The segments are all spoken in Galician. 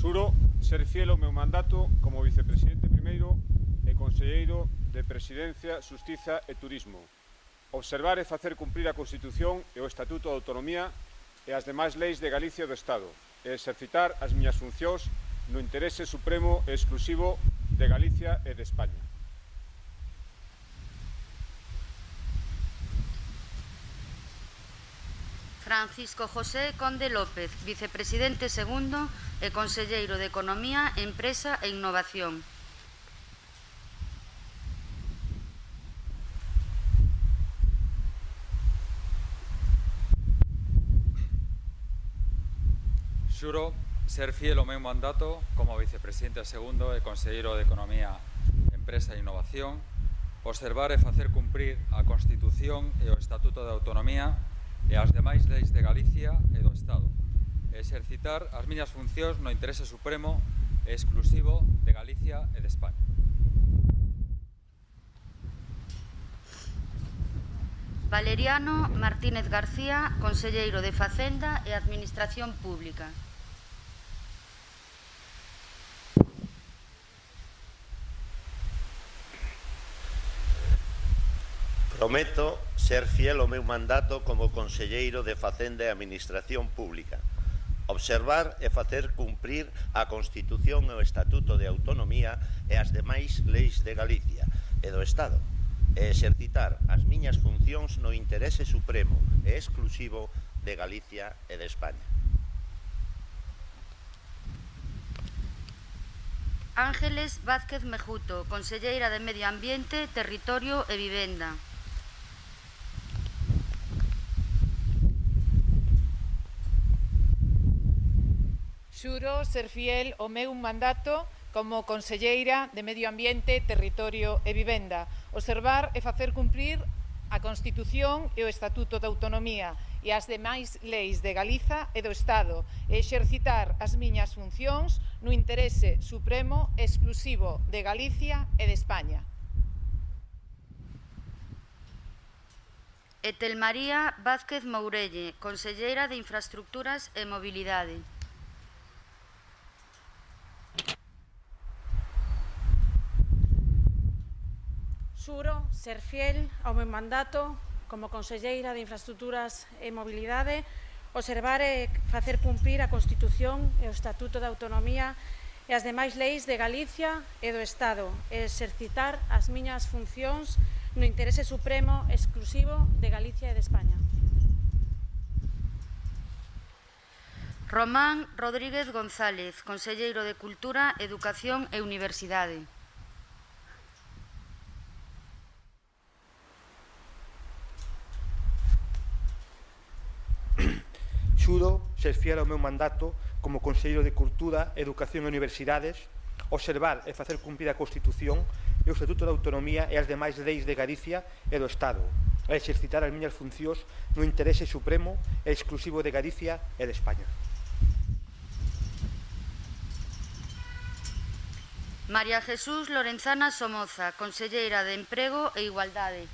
Xuro ser fiel ao meu mandato como vicepresidente primeiro e conselleiro de Presidencia, Xustiza e Turismo. Observar e facer cumprir a Constitución e o Estatuto de Autonomía e as demais leis de Galicia e do Estado e exercitar as miñas funcións no interese supremo e exclusivo de Galicia e de España. Francisco José Conde López, vicepresidente segundo e conselleiro de Economía, Empresa e Innovación. Xuro ser fiel ao meu mandato como vicepresidente segundo e conselleiro de Economía, Empresa e Innovación, observar e facer cumprir a Constitución e o Estatuto de Autonomía e as demais leis de Galicia e do Estado, e exercitar as miñas funcións no interese supremo e exclusivo de Galicia e de España. Valeriano Martínez García, conselleiro de Facenda e Administración Pública. Prometo ser fiel ao meu mandato como conselleiro de Facenda e Administración Pública, observar e facer cumprir a Constitución e o Estatuto de Autonomía e as demais leis de Galicia e do Estado, e exercitar as miñas funcións no interese supremo e exclusivo de Galicia e de España. Ángeles Vázquez Mejuto, conselleira de Medio Ambiente, Territorio e Vivenda. Xuro ser fiel ao meu mandato como conselleira de Medio Ambiente, Territorio e Vivenda, observar e facer cumprir a Constitución e o Estatuto de Autonomía e as demais leis de Galiza e do Estado e exercitar as miñas funcións no interese supremo e exclusivo de Galicia e de España. Etel María Vázquez Mourelle, conselleira de Infraestructuras e Mobilidade. Xuro ser fiel ao meu mandato como conselleira de Infraestructuras e Mobilidade, observar e facer cumprir a Constitución e o Estatuto de Autonomía e as demais leis de Galicia e do Estado e exercitar as miñas funcións no interese supremo e exclusivo de Galicia e de España. Román Rodríguez González, conselleiro de Cultura, Educación e Universidade. Xuro ser fiel ao meu mandato como conselleiro de Cultura, Educación e Universidades, observar e facer cumprir a Constitución e o Estatuto de Autonomía e as demais leis de Galicia e do Estado, e exercitar as miñas funcións no interese supremo e exclusivo de Galicia e de España. María Jesús Lorenzana Somoza, conselleira de Emprego e Igualdade.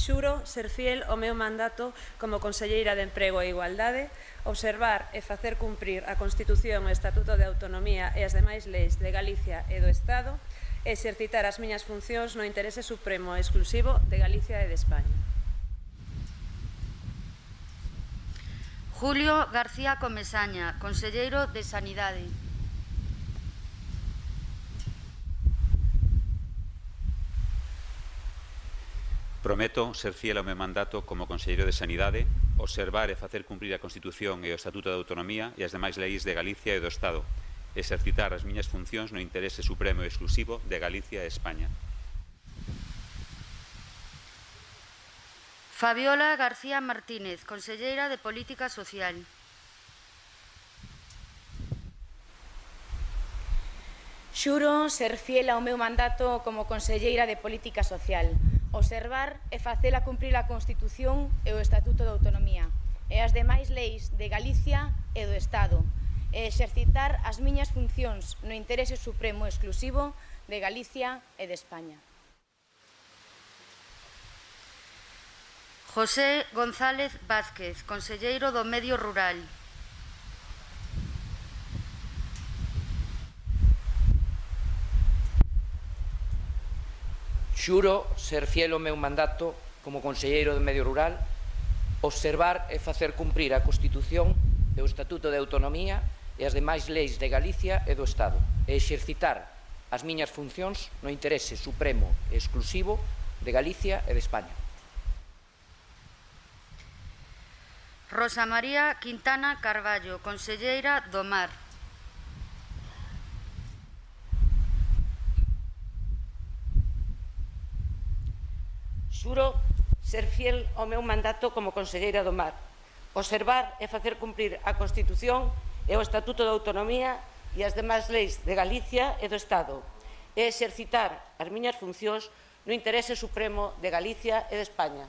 Xuro ser fiel ao meu mandato como conselleira de Emprego e Igualdade, observar e facer cumprir a Constitución e o Estatuto de Autonomía e as demais leis de Galicia e do Estado e exercitar as miñas funcións no interese supremo e exclusivo de Galicia e de España. Julio García Comesaña, conselleiro de Sanidade. Prometo ser fiel ao meu mandato como conselleiro de Sanidade, observar e facer cumprir a Constitución e o Estatuto de Autonomía e as demais leis de Galicia e do Estado, exercitar as miñas funcións no interese supremo e exclusivo de Galicia e España. Fabiola García Martínez, conselleira de Política Social. Xuro ser fiel ao meu mandato como conselleira de Política Social, observar e facela cumprir a Constitución e o Estatuto de Autonomía e as demais leis de Galicia e do Estado e exercitar as miñas funcións no interese supremo e exclusivo de Galicia e de España. José González Vázquez, conselleiro do Medio Rural. Xuro ser fiel ao meu mandato como conselleiro do Medio Rural, observar e facer cumprir a Constitución e o Estatuto de Autonomía e as demais leis de Galicia e do Estado, e exercitar as miñas funcións no interese supremo e exclusivo de Galicia e de España. Rosa María Quintana Carballo, conselleira do Mar. Xuro ser fiel ao meu mandato como conselleira do Mar, observar e facer cumprir a Constitución e o Estatuto de Autonomía e as demais leis de Galicia e do Estado, e exercitar as miñas funcións no interese supremo de Galicia e de España.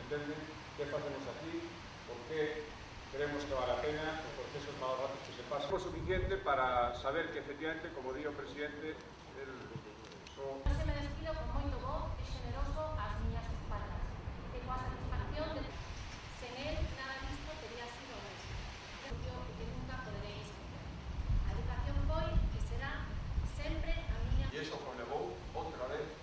Entienden qué hacemos aquí, por qué creemos que vale la pena, los procesos más rápidos que se pasan. Es suficiente para saber que efectivamente, como dijo el presidente, Non se me despido con moito bo e generoso ás miñas espaldas, e coa satisfacción de sen él nada disto teria sido o mesmo. Yo que nunca poderei esquecer. A educación foi e será sempre a miña. E iso conlevou outra vez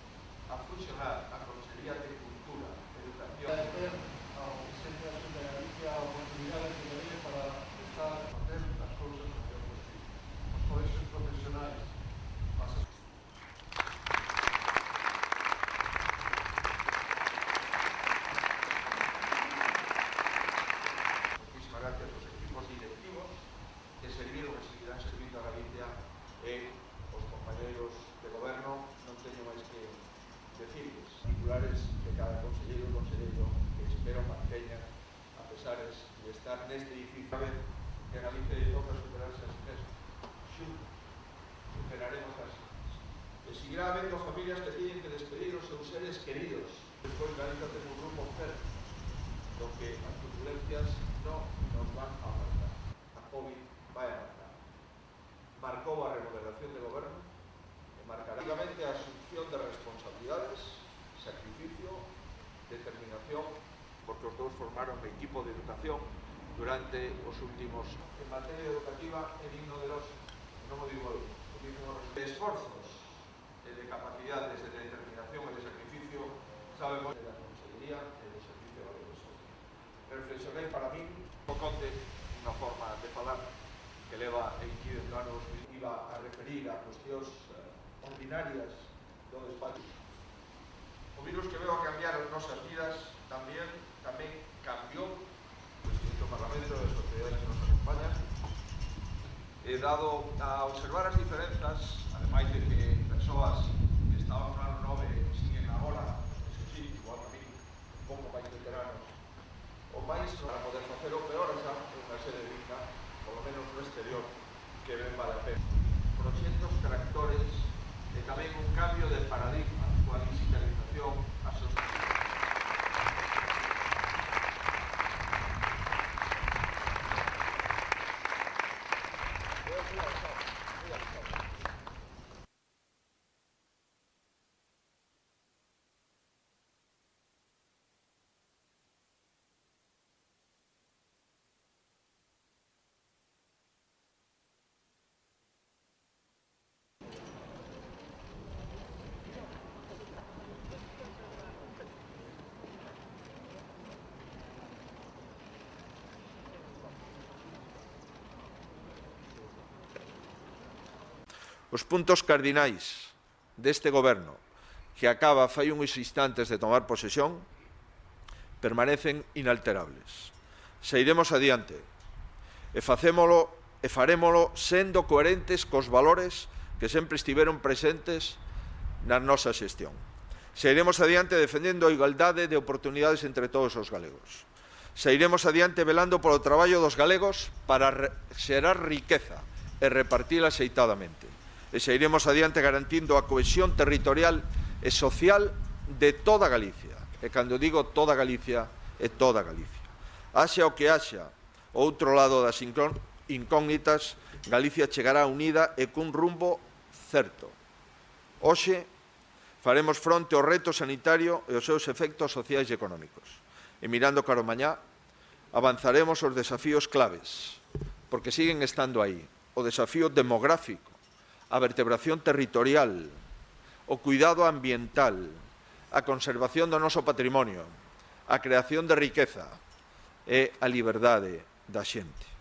a fusionar a Consellería de Cultura, Educación. Agradecer ao presidente da Xunta de Galicia a oportunidade que me dé para estar a facer as cousas que eu consigo. Os colexios profesionais, gracias aos equipos directivos que serviron e seguirán servindo a Galicia e os compañeiros de goberno. Non teño máis que decirles titulares de cada conselleiro e conselleiro que espero manteñan a pesares de estar neste edificio. A ver, que a Galicia lle toca superarse a si mesmo. Xuntos superaremos as cosas. E seguirá habendo familias que teñen que despedir os seus seres queridos. Despois Galicia ten un grupo certo do que as turbulencias non nos van a apartar. A COVID vai a apartar. Marcou a remodelación de goberno e marcará a asunción de responsabilidades, sacrificio, determinación, porque os dous formaron o equipo de educación durante os últimos. En materia educativa é digno de los, non o digo eu, o dicen os de esforzos e de capacidades de determinación e de sacrificio, sabemos de la Consellería e do Servicio de Valores. Reflexionei para min, o conte unha forma de falar que leva 22 anos, iba a referir a cuestións ordinarias do despacho. O virus que veo a cambiar as nosas vidas tamén cambiou o Instituto Parlamento e as sociedades que nos acompañan, e dado a observar as diferenzas, ademais de que persoas que estaban no ano 9 siguen agora, eso sí, igual a mí, un pouco máis veteranos, o máis para poder facer o peor xa unha sede digna, por lo menos no exterior, que ben vale a pena. Proxectos tractores e tamén un cambio de paradigma coa digitalización a sostenibilidade. Os puntos cardinais deste goberno que acaba fai uns instantes de tomar posesión permanecen inalterables. Seguiremos adiante e farémolo sendo coherentes cos valores que sempre estiveron presentes na nosa xestión. Seguiremos adiante defendendo a igualdade de oportunidades entre todos os galegos. Sairemos adiante velando polo traballo dos galegos para xerar riqueza e repartila axeitadamente. E sairemos adiante garantindo a cohesión territorial e social de toda Galicia. E cando digo toda Galicia, é toda Galicia. Haxa o que haxa, ao outro lado das incógnitas, Galicia chegará unida e cun rumbo certo. Hoxe faremos fronte ao reto sanitario e aos seus efectos sociais e económicos. E mirando cara ao mañá, avanzaremos os desafíos claves, porque siguen estando aí. O desafío demográfico, a vertebración territorial, o cuidado ambiental, a conservación do noso patrimonio, a creación de riqueza e a liberdade da xente.